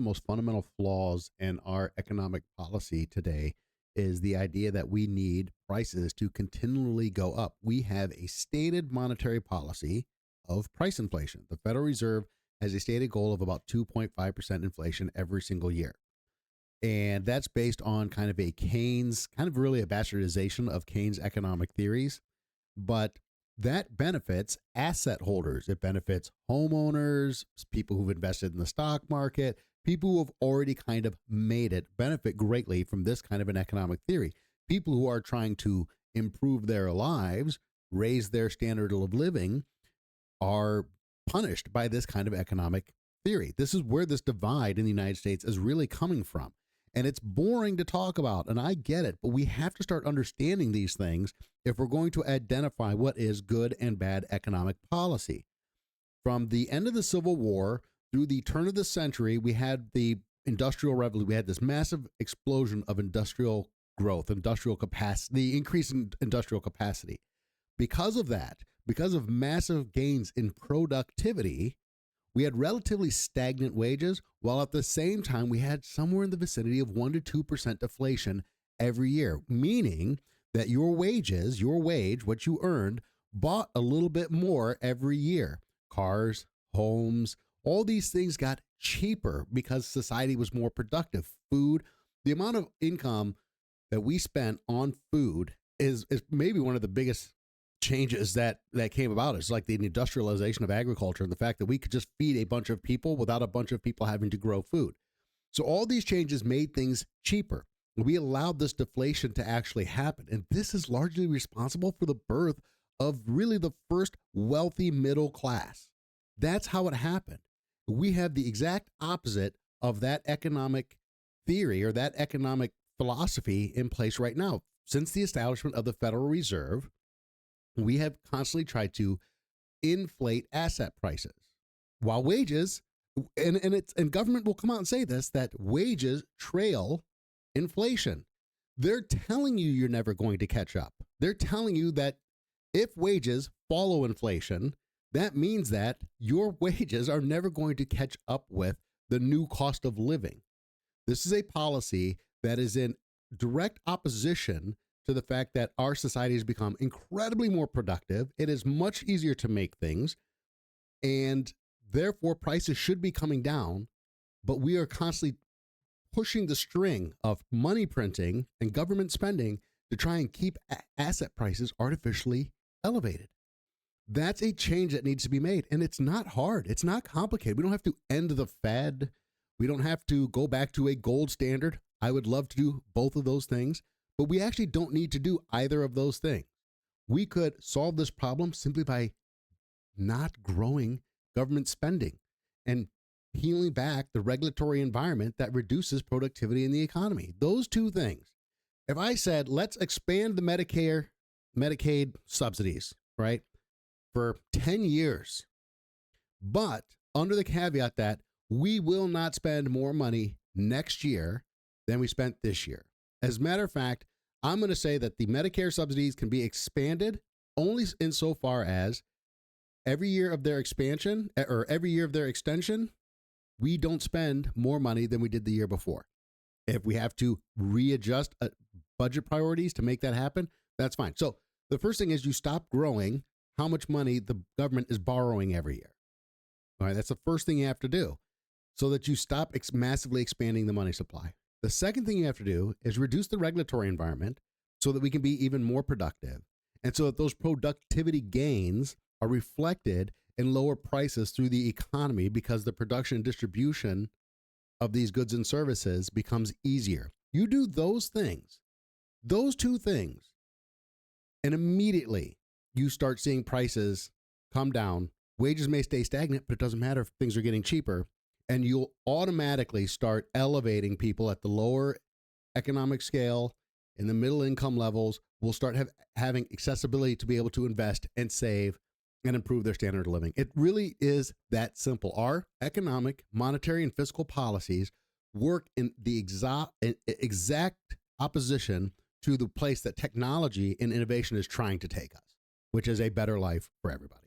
most fundamental flaws in our economic policy today is the idea that we need prices to continually go up. We have a stated monetary policy of price inflation. The Federal Reserve has a stated goal of about 2.5% inflation every single year. And that's based on kind of a Keynes, kind of really a bastardization of Keynes economic theories. But that benefits asset holders. It benefits homeowners, people who've invested in the stock market, people who have already kind of made it benefit greatly from this kind of an economic theory. People who are trying to improve their lives, raise their standard of living, are punished by this kind of economic theory. This is where this divide in the United States is really coming from. And it's boring to talk about, and I get it, but we have to start understanding these things if we're going to identify what is good and bad economic policy. From the end of the Civil War through the turn of the century, we had the Industrial Revolution. We had this massive explosion of industrial growth, industrial capacity, the increase in industrial capacity. Because of that, because of massive gains in productivity, we had relatively stagnant wages, while at the same time we had somewhere in the vicinity of 1% to 2% deflation every year, meaning that your wages, your wage, what you earned, bought a little bit more every year. Cars, homes, all these things got cheaper because society was more productive. Food, the amount of income that we spent on food is maybe one of the biggest changes that came about. It's like the industrialization of agriculture and the fact that we could just feed a bunch of people without a bunch of people having to grow food. So all these changes made things cheaper. We allowed this deflation to actually happen. And this is largely responsible for the birth of really the first wealthy middle class. That's how it happened. We have the exact opposite of that economic theory or that economic philosophy in place right now. Since the establishment of the Federal Reserve, we have constantly tried to inflate asset prices while wages, and government will come out and say this, that wages trail inflation. They're telling you you're never going to catch up. They're telling you that if wages follow inflation, that means that your wages are never going to catch up with the new cost of living. This is a policy that is in direct opposition to the fact that our society has become incredibly more productive. It is much easier to make things, and therefore prices should be coming down, but we are constantly pushing the string of money printing and government spending to try and keep asset prices artificially elevated. That's a change that needs to be made, and it's not hard. It's not complicated. We don't have to end the Fed. We don't have to go back to a gold standard. I would love to do both of those things. But we actually don't need to do either of those things. We could solve this problem simply by not growing government spending and peeling back the regulatory environment that reduces productivity in the economy. Those two things. If I said, let's expand the Medicaid subsidies, right, for 10 years, but under the caveat that we will not spend more money next year than we spent this year. As a matter of fact, I'm going to say that the Medicare subsidies can be expanded only insofar as every year of their expansion or every year of their extension, we don't spend more money than we did the year before. If we have to readjust budget priorities to make that happen, that's fine. So the first thing is you stop growing how much money the government is borrowing every year. All right, that's the first thing you have to do so that you stop massively expanding the money supply. The second thing you have to do is reduce the regulatory environment so that we can be even more productive, and so that those productivity gains are reflected in lower prices through the economy because the production and distribution of these goods and services becomes easier. You do those things, those two things, and immediately you start seeing prices come down. Wages may stay stagnant, but it doesn't matter if things are getting cheaper. And you'll automatically start elevating people at the lower economic scale, in the middle income levels, will start having accessibility to be able to invest and save and improve their standard of living. It really is that simple. Our economic, monetary, and fiscal policies work in the exact opposition to the place that technology and innovation is trying to take us, which is a better life for everybody.